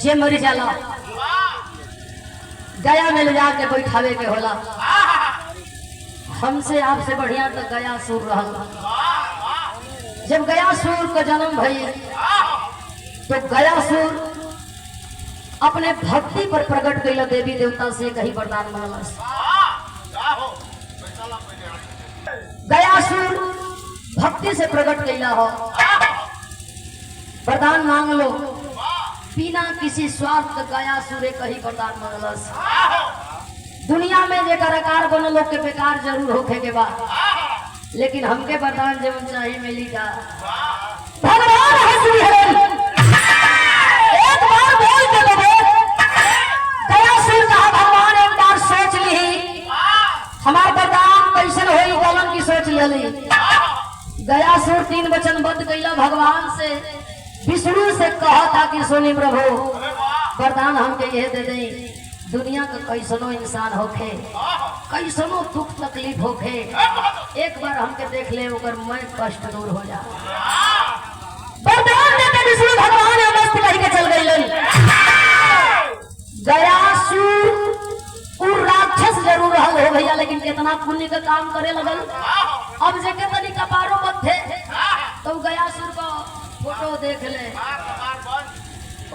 जे मर जाला गया में ले जाके बैठावे के होला। हमसे आपसे बढ़िया तो गया सूर रहा। जब गया सूर का जन्म भई तो गया सूर अपने भक्ति पर प्रकट कैला देवी देवता से कहीं वरदान मांगलस। गया सूर भक्ति से प्रकट कैला हो, वरदान मांग लो। बिना किसी स्वार्थ गया सूर्य कहीं वरदान मांगलस। दुनिया में जेकर आकार बनल लोग के बेकार जरूर होखे के बाद, लेकिन हमके वरदान जब चाहिए मिली का भगवान हंसी एक बार बोल के लोगे गया सूर कहा भगवान एक बार सोच ली हमार वरदान कैसे होई कौन की सोच ली। गया सूर 3 वचन बंद कैला भगवान से, विष्णु से कहा था कि सुनी प्रभु वरदान हमके यह दे दें, दुनिया का कैसनो इंसान होखे कैसनो दुख तकलीफ होखे एक बार हमके देख ले ओकर मैं कष्ट दूर हो जा। वरदान देते विष्णु भगवान मस्त कह के चल गई। गया सूर राक्षस जरूर रहल हो भैया, लेकिन कितना पुण्य का काम करे लगल। अब जेके तनी कपारो मत थे तो गया सूर का फोटो देख ले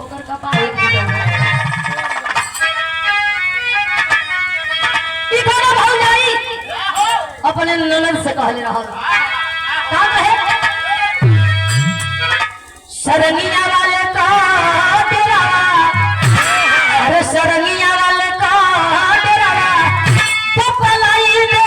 ओकर कपार अपने ननद से कहले रहल का कहे शरणिया वाले का डेरावा, अरे शरणिया वाले का डेरावा पपलाई दे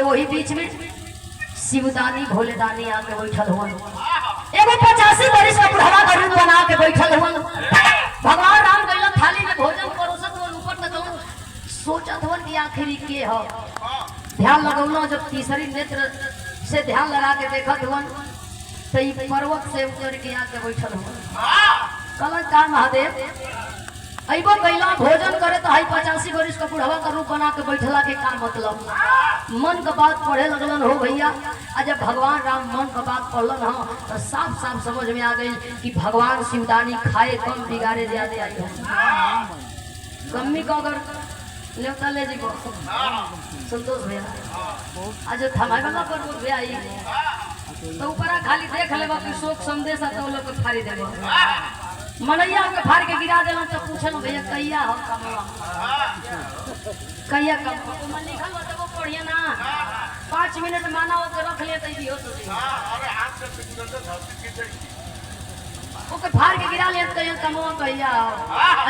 वही बीच में शिवदानी भोलेदानी आके बैठल हुआ। एगो 85 वर्ष का बुढ़वा का रूप बना के बैठल हुआ। भगवान राम गइला थाली में भोजन परोसत हुआ, ऊपर तक सोचत हुआ कि आखिर के हो। ध्यान लगौलो, जब तीसरी नेत्र से ध्यान लगा के देखत हुआ तो ई पर्वत से उतर के आके बैठल हुआ। कहला का महादेव अइबो कैला भोजन करे तो 85 वर्ष का बुढ़वा का रूप बना के बैठला के का मतलब। मन का बात पढ़े लगलन हो भैया। जब भगवान राम मन का बात पढ़लन हो तो साफ साफ समझ में आ गई कि भगवान शिवदानी खाए कम बिगाड़े ज्यादा आई हो। कमी को अगर न्योता ले जीवो संतोष भैया आज थमाए वाला पर वो भैया आई तो ऊपरा खाली देख लेबा कि शोक संदेश तो लोग के फाड़ी देबो मनैया के फाड़ के गिरा देला तो पूछल भैया कहिया हम कमवा कहिया कम मन लिखल बा तब पढ़िए ना 5 मिनट माना हो के रख ले त भी हो तो अरे हाथ से तुरंत धरती की ओके फाड़ के गिरा ले कहिया कमवा कहिया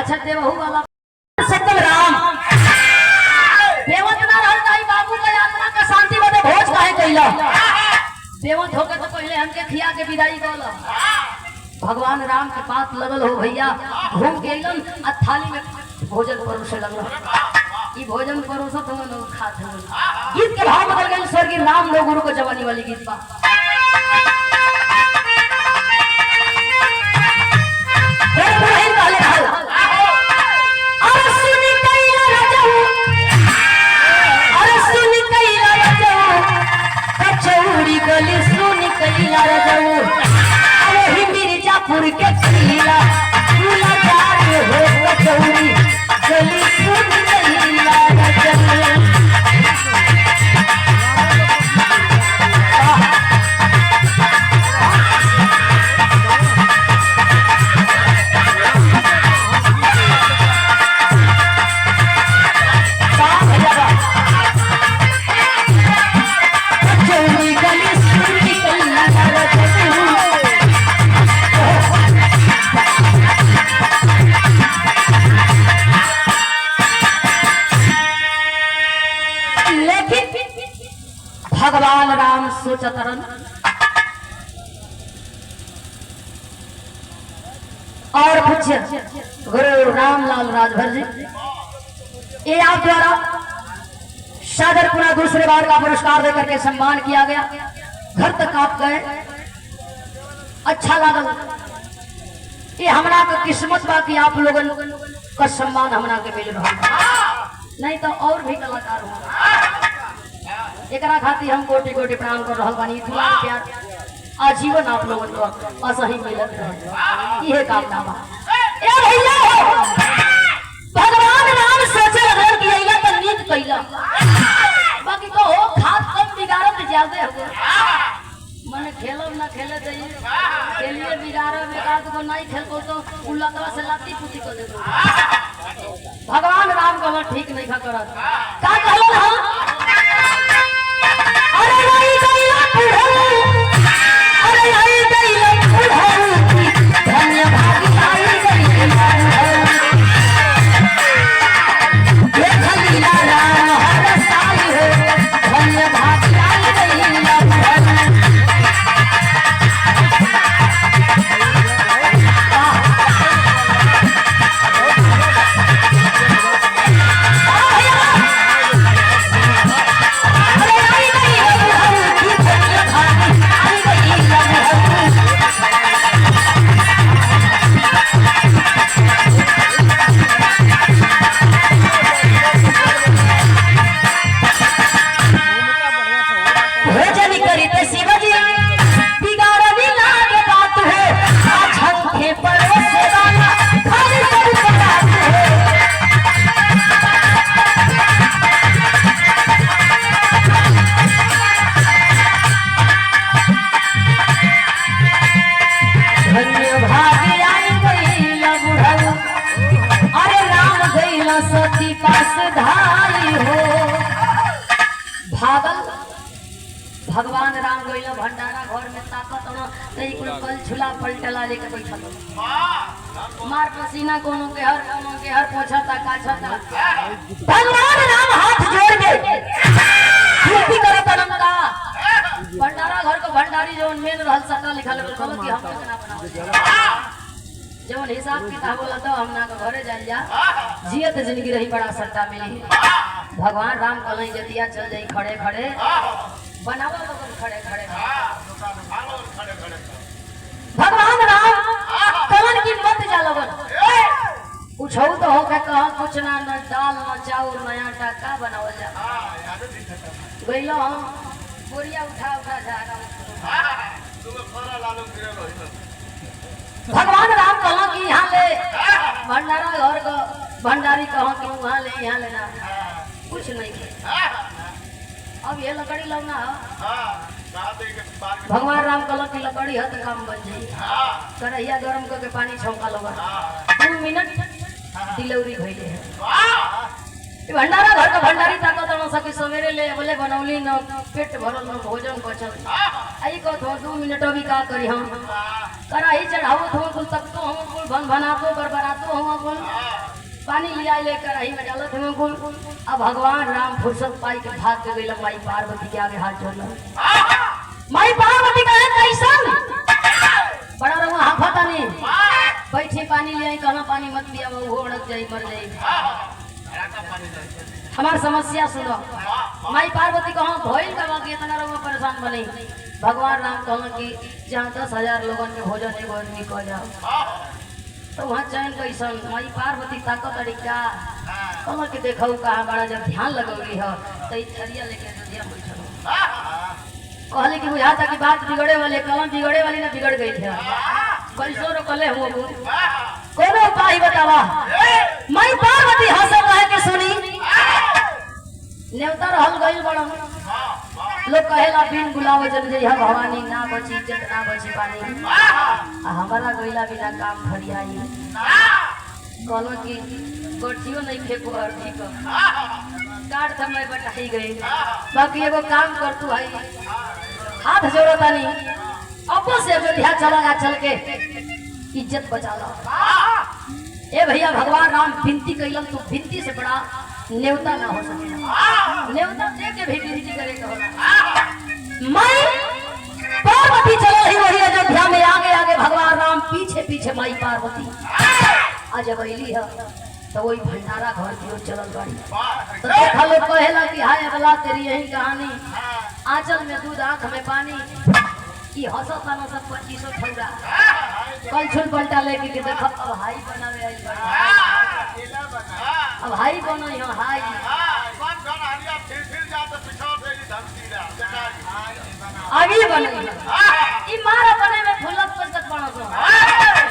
अच्छा देवहू वाला सत्यम राम देवत ना रहल ताई बाबू के यात्रा का शांति बदे भोज काहे कइला देवत होके तो पहले हमके खिया के विदाई कइला भगवान राम के पास लगल हो भैया घूम के अइलन आ थाली में भोजन परोसे लगल ई भोजन परोसत हो न खात हो गीत के भाव बदल गए स्वर्गीय राम लोग गुरु को जवानी वाली गीत बा मिर्जापुर के खीला फूला जाए हो कचौड़ी गली सुन कहिला भगवान राम सोचतरन और पूछे गुरु रामलाल राजभर जी ये आप द्वारा सादर पुनः दूसरे बार का पुरस्कार देकर के सम्मान किया गया घर तक आप गए अच्छा लगा ये हमरा का किस्मत बा कि आप लोगन का सम्मान हमरा के मिल रहा नहीं तो और भी कलाकार हो एकरा खातिर हम कोटि कोटि प्रणाम कर रहल बानी दुलार प्यार आजीवन आप लोगन को असही मिलत रहे इहे कामना बा ए भैया भगवान राम सोचे अगर कि आइला त नीक कइला बाकी तो हो खात कम बिगाड़त ज्यादा हो माने खेलब ना खेले दई खेलिए बिगाड़े में का को नहीं खेलबो तो उल्लतवा से लाती पुती कर देबो भगवान राम को ठीक नहीं खा करत का कहलन हां अरे आई गईला बुढ़ऊ अरे आई गईला बुढ़ऊ धन्य भागी आई गईला देख लीला राम हर साल हो धन्य भागी आई गईला सती पास धाई हो भागल भगवान राम गइला भंडारा घर में ताकत न तई कुल कल झुला पलटला लेके बैठल मार पसीना कोनो के हर पोछता काछता भगवान राम हाथ जोड़ के विनती करत नंदा भंडारा घर को भंडारी जोन मेन रहल सटा लिखल बोल कि हम केना बनाओ जवन हिसाब किताब बोला तो हम ना घरे जाई जा जियत जिंदगी रही बड़ा सट्टा मिली भगवान राम कलई जतिया चल जाई खड़े खड़े बनावा बगल खड़े खड़े भगवान राम कलन की मत जा लगन पूछो तो हो के कह कुछ ना न दाल न चाउर न आटा का बनावल जा गइलो हम बोरिया उठा उठा जागा भगवान राम कहा कि यहाँ ले भंडारा घर को भंडारी कहा कि वहाँ ले यहाँ लेना कुछ नहीं अब ये लकड़ी लगना भगवान राम कहल कि लकड़ी है तो काम बन जाई। कढ़ैया गरम करके पानी छौंका लगा 2 मिनट दिलौरी भइले है। भंडारा घर का भंडारी ताकत न सकी सवेरे ले बोले बनौली न पेट भरल न भोजन बचल आई को 2 मिनट अभी का करी हम कढ़ाई चढ़ावत हो कुल तक तो हम कुल भन भनातो बरबरातो हम कुल पानी लिया ले कढ़ाई में डालत हम कुल। अब भगवान राम फुर्सत पाई के भाग के गइल माई पार्वती के आगे हाथ जोड़ल। माई पार्वती का कैसन बड़ा रहुआ हाफता नहीं बैठी पानी ले आई कहना पानी मत पिया वो उड़क जाई मर जाई। हमार समस्या सुनो। माई पार्वती कहो भइल का बाकी इतना रहुआ परेशान बनी। भगवान राम कहना कि जहाँ 10,000 लोगन के भोजन एगो आदमी कह जाओ तो वहाँ चैन कैसन। माई पार्वती ताकत तरीका कहना कि देखो कहाँ बड़ा जब ध्यान लगौली है तो थरिया लेके नदिया बैठल कहले कि बुझाता कि बात बिगड़े वाले कलम बिगड़े वाली ना बिगड़ गई है कैसो रोकले हुआ कोनो उपाय बतावा। माई पार्वती हंसल रहे के सुनी नेवता रहल गइल बड़ा लोग कहेला बिन बुलावे जन जइहा भवानी ना बची इज्जत ना बची पानी हमारा गइला बिना काम फरियाई कहलो कि गोठियो नहीं फेंको और ठीक काट समय बटाई गई। बाकी एगो काम कर तू भाई हाथ जोड़ता नहीं अब से अयोध्या चला चल के इज्जत बचा लो। ए भैया भगवान राम विनती कैलन तू विनती से बड़ा नेवता ना हो सके नेवता दे के भी विनती करे के होला। माई पार्वती चलो ही वही अयोध्या में आगे आगे भगवान राम पीछे पीछे माई पार्वती आज अबैली है तो वही भंडारा घर की ओर चलल गाड़ी तो देखा लोग कहेला कि हाय अगला तेरी यही कहानी आंचल में दूध आंख में पानी की हंसत ना सब 2500 ठौरा कल छुल पलटा लेके के देखो अब हाई बनावे आई अब हाई बनो यो हाई आगे बने ई मारा बने में फुलत परसत बनो तो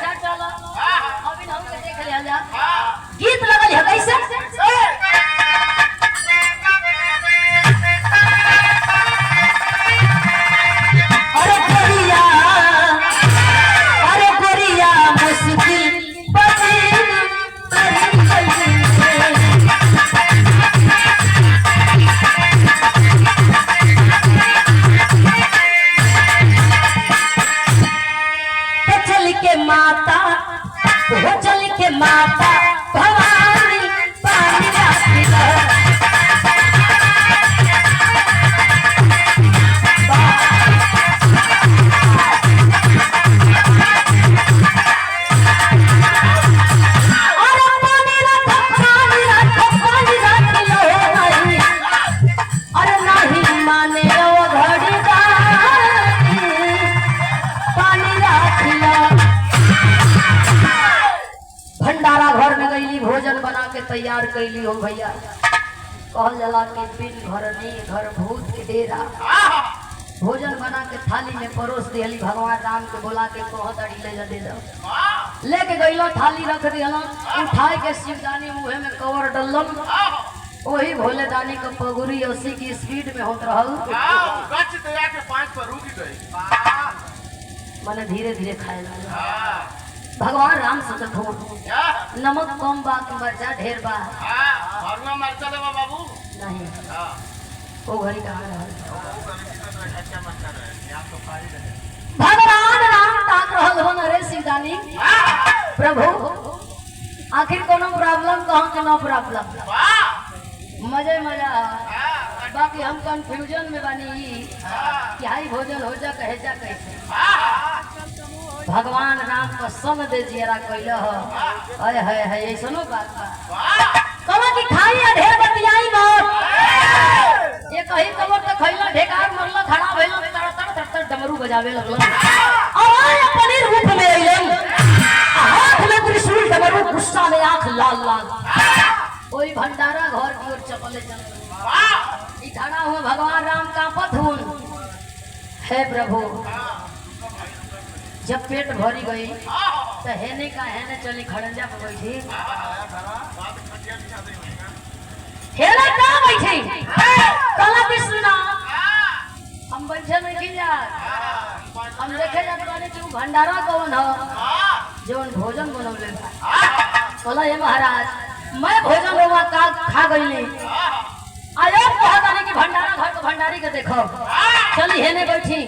जा चलो अभी हम के देख ले जा गीत लगल है कैसे माता भवानी पानी भोजन बना के तैयार कैली हो भैया कहल जला के बिन घर नहीं घर भूत के डेरा भोजन बना के थाली में परोस दिहली भगवान राम के बोला के कह दड़ी ले जा दे दो लेके गइलो थाली रख दिहलो उठाए के शिवदानी मुंह में कवर डलल वही भोले दानी का पगुरी 80 की स्पीड में होत रहल गच दया के 5 पर रुक गई माने धीरे धीरे खाए लगा भगवान राम सोचत हो नमक कम बा कि मरचा ढेर बा भरुआ मरचा देवा बाबू नहीं वो घड़ी कहां रहल भगवान राम ताक रहल हो रे शिवदानी प्रभु आखिर कोनो प्रॉब्लम कहां के नो प्रॉब्लम मजे मजा बाकी हम कंफ्यूजन में बनी कि हाई भोजन हो जा कहे जा कैसे भगवान राम को सन दे जियरा कइल ह है ऐसनो बात बा कहो कि खाई या ढेर बतियाई मत ये कहीं कबर त खइला ढेकार मरला खड़ा भइल तर तर डमरू बजावे लगल और अपनी रूप में अइलन हाथ में त्रिशूल डमरू गुस्सा में आंख लाल लाल ओई भंडारा घर की ओर चपले चल ई ठाड़ा हुआ भगवान राम कांपत हुन हे प्रभु जब पेट भरी गई तो हेने का हेने चली खड़ंजा पे बैठी हेने का बैठी कला विष्णु हम बैठे नहीं कि हम देखे जाते बानी कि भंडारा कौन हो जौन भोजन बनौले बा। कहला हे महाराज मैं भोजन हुआ का खा गईली आयो कहतानी कि भंडारा घर के भंडारी के देखो चली हेने बैठी।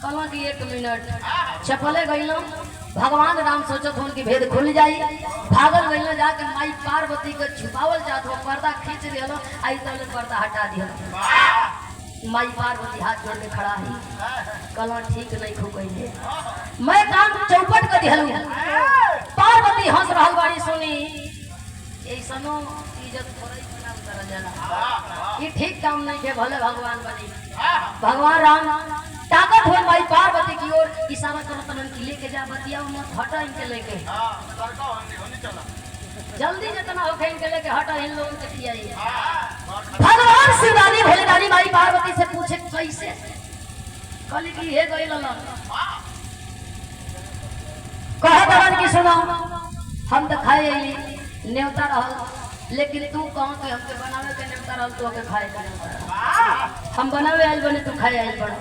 कहला कि 1 मिनट चपले गईलो भगवान राम सोचत हूँ कि भेद खुल जाई भागल गईलो जाके माई पार्वती के छुपावल जात हो पर्दा खींच दियो आई तले पर्दा हटा दियो। माई पार्वती हाथ जोड़ के खड़ा है कहला ठीक नहीं खुकइले मैं काम चौपट कर दिहलू। पार्वती हंस रहल बाड़ी सुनी ऐसनो इज्जत थोड़ी बना उतर जाला ये ठीक काम नहीं के भले भगवान बनी। भगवान राम ताकत हो माई पार्वती की ओर इशारा करत तनन की लेके जा बतिया मत हटा इनके लेके जल्दी जितना होके इनके लेके हटा इन लोगों के खियाई। भगवान शिवदानी भोलेदानी माई पार्वती से पूछे कैसे कहली कि हे गई ललन कहे दरन की सुनो हम तो खाए अइली नेवता रहल लेकिन तू कहां के हमके बनावे के नेवता रहल तो के खाए के नेवता हम बनावे आइल बने तू खाए आइल बड़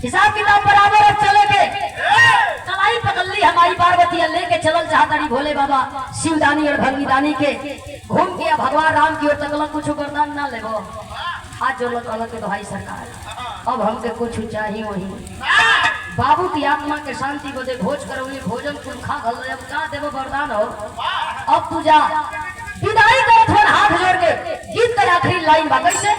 हिसाब किताब बराबर अब चले के कलाई पकड़ हमारी पार्वती लेके चलल चाहतानी भोले बाबा शिवदानी और भंगीदानी के घूम के भगवान राम की ओर तकल कुछ वरदान ना लेबो हाथ जोड़ कहल के भाई सरकार अब हमके कुछ चाहिए वही बाबू की आत्मा के शांति को दे भोज करौली भोजन कुल खा गल अब का देबो वरदान हो अब तू जा विदाई कर थोड़ा हाथ जोड़ के गीत का आखिरी लाइन बा कैसे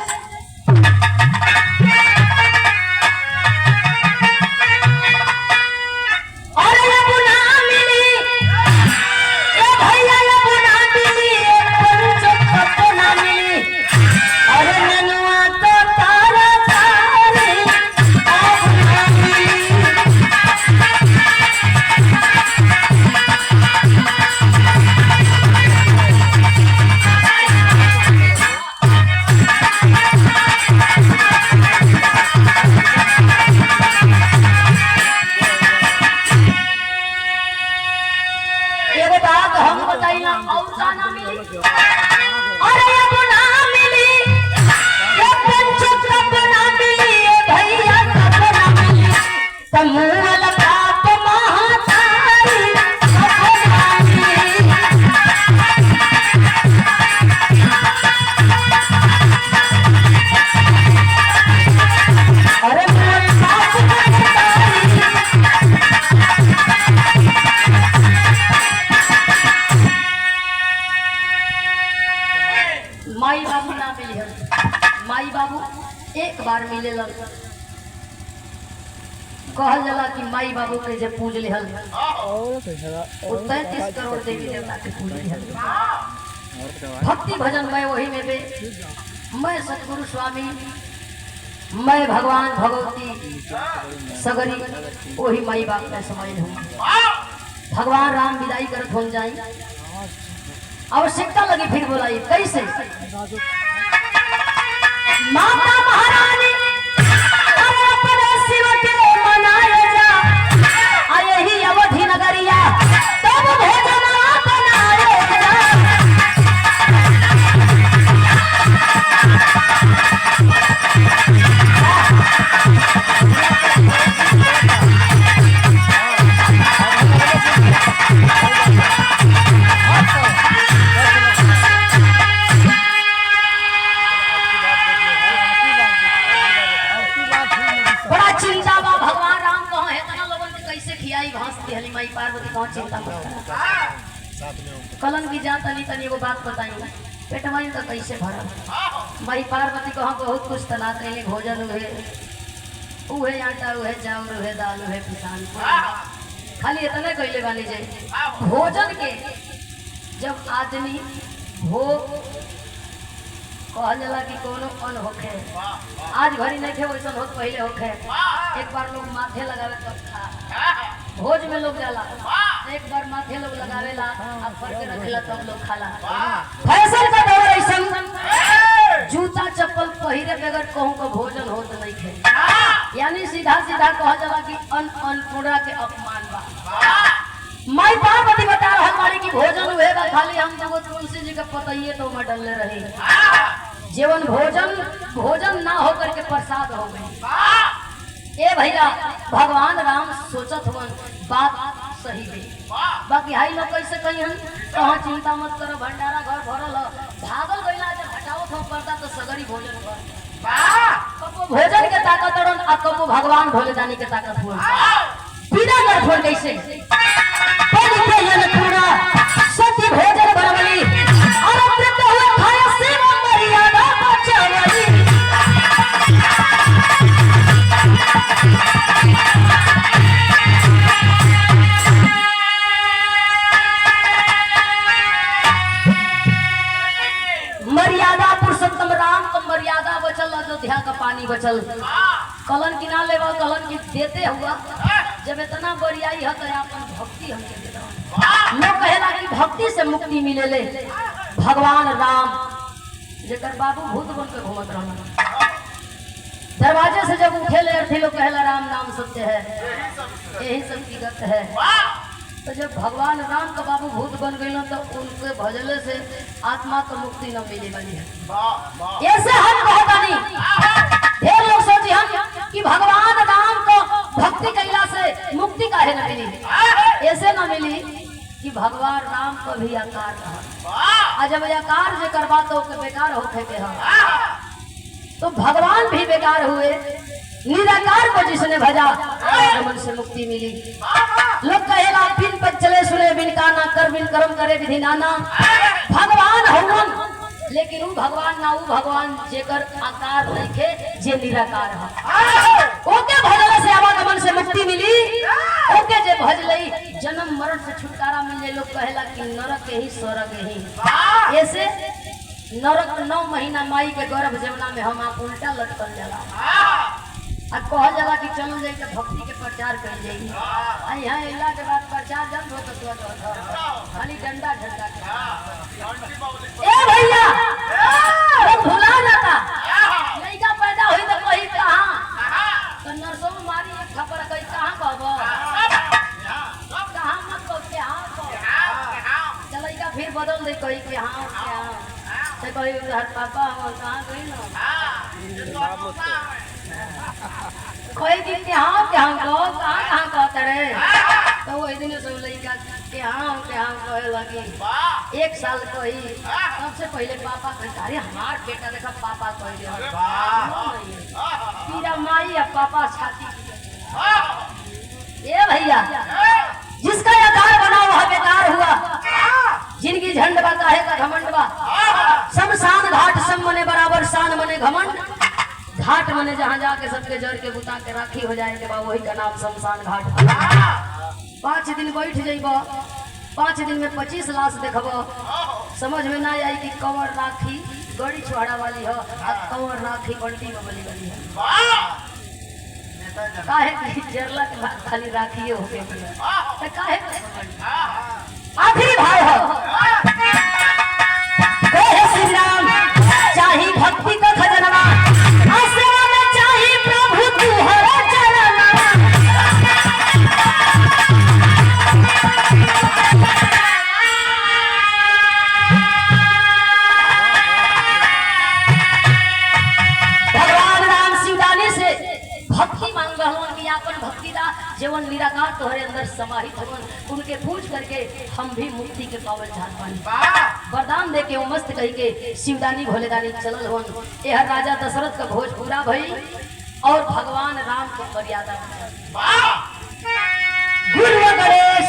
कहल जाला कि माई बाबू के जे पूज लेहल 33 करोड़ देवी देवता के पूज लेहल भक्ति भजन मैं वही में बे मैं सतगुरु स्वामी मैं भगवान भगवती सगरी वही माई बाप में समाये हूँ। भगवान राम विदाई कर भूल जाई आवश्यकता लगी फिर बोलाई कैसे माता महारानी शिव के मनाए जा यही अवधि नगरिया तब भोजन बनाए जा माई पार्वती कौन चिंता कलन की जात तनी तनी वो बात बताई पेटवा तो कैसे भरल माई पार्वती को हम बहुत कुछ तना कैले भोजन उहे आटा उहे चावल उहे दाल उहे पिसान खाली इतने कैले वाली जाए भोजन के जब आदमी भोग कहल जाला कि कोनो अन्न होखे आज भरी नहीं थे वैसा बहुत पहले होखे एक बार लोग माथे लगावे तब खा भोज में लोग जाला एक बार माथे लोग लगावेला अब फर के रखेला तब लोग खाला फैशन का दौर ऐसा जूता चप्पल पहिरे बगैर कहूं को भोजन होत नहीं थे यानी सीधा सीधा कह जाला कि अन्नपूर्णा के अपमान बा माई पार्वती बता रहल बाड़ी कि भोजन होएगा खाली हम तो तुलसी जी के पतइए तो में डलले रही जीवन भोजन ना होकर के प्रसाद हो गई ए भैया भगवान राम सोचत हुवन बात सही है। बाकी हाई लोग कैसे कही हम कहाँ चिंता मत करो भंडारा घर भरल है भागल गईला जब हटाओ थो पड़ता तो सगरी भोजन कर कबो भोजन के ताकत और कबो भगवान भोले जाने के ताकत हुआ बिना कर छोड़ कैसे पूरा सती भोजन बनवली और अमृत हुआ खाया सेवा मर्यादा बचावली मर्यादा पुरुषोत्तम राम को मर्यादा बचल अयोध्या का पानी बचल कलन की ना लेवा कलन की देते हुआ जब इतना बरियाई है तो अपन भक्ति हमके दे दो लोग कहेला कि भक्ति से मुक्ति मिले ले भगवान राम जेकर बाबू भूत बन के घूमत रहना दरवाजे से जब उठे ले अर्थी लोग कहेला राम नाम सत्य है यही सब की गत है तो जब भगवान राम का बाबू भूत बन गए तो उनके भजले से आत्मा को मुक्ति न मिले वाली है ऐसे हम कहता नहीं ढेर लोग सोचे हम कि भगवान राम को भक्ति कैला से मुक्ति काहे न मिली ऐसे न मिली कि भगवान राम को भी आकार रहा जब आकार जो करवा तो बेकार होते के हम तो भगवान भी बेकार हुए निराकार को जिसने भजा मन से मुक्ति मिली लोग कहेला बिन पर चले सुने बिन काना कर बिन कर्म करे विधि नाना भगवान हवन लेकिन वो भगवान ना वो भगवान जेकर आकार देखे जे निराकार है ओके भजल से आवागमन से मुक्ति मिली ओके जे भजलई जन्म मरण से छुटकारा मिले लोग कहेला कि नरक ही स्वर्ग ही ऐसे नरक 9 महीना माई के गर्भ जमुना में हम आप उल्टा लटकल जाला अब कहल जाला कि चल जाई तो भक्ति के प्रचार कर जाई यहाँ इला के बाद प्रचार जब हो तो खाली डंडा झंडा ए भैया लोग भुला जाता लड़का पैदा हुई तो कहीं कहाँ तो नरसों मारी एक खबर कहीं कहाँ कहबो कहाँ मत कहो के हाँ चलैका फिर बदल दे कहीं के हाँ से कहीं हर पापा हम कहाँ गई ना कोई दिन के हाँ को कहाँ कहते रहे तो वही दिन सब लड़का के हाँ कहे लगी 1 साल को ही सबसे पहले पापा कहता अरे हमार बेटा देखा पापा कह माई अब पापा छाती ये भैया जिसका आकार बना वह बेकार हुआ जिनकी झंड बा काहे का घमंड बा शमशान घाट सब मने बराबर शान मने घमंड घाट मने जहाँ जाके सबके जड़ के बुता के राखी हो जाएंगे बा वही का नाम शमशान घाट 5 दिन बैठ जाइब 5 दिन में 25 लाश देखब समझ में ना आई कि कवर राखी गड़ी छोड़ा वाली है कवर राखी बल्टी में बली वाली है काहे कि जरला के बाद खाली राखी हो के तो काहे आखिरी भाव हो श्री राम चाही भक्ति का खजनवा आसेवा में चाही प्रभु तुहरा चरणवा भगवान राम शिवदानी से भक्ति मांग रहलन कि आपन भक्ति दा जीवन निराकार तोहरे अंदर समाहित होवन उनके पूछ करके हम भी मुक्ति के पावल चाहत बानी वरदान दे के वो मस्त कही के शिवदानी भोलेदानी चलल होवन यह राजा दशरथ का भोज पूरा भई और भगवान राम को मर्यादा गुरु गणेश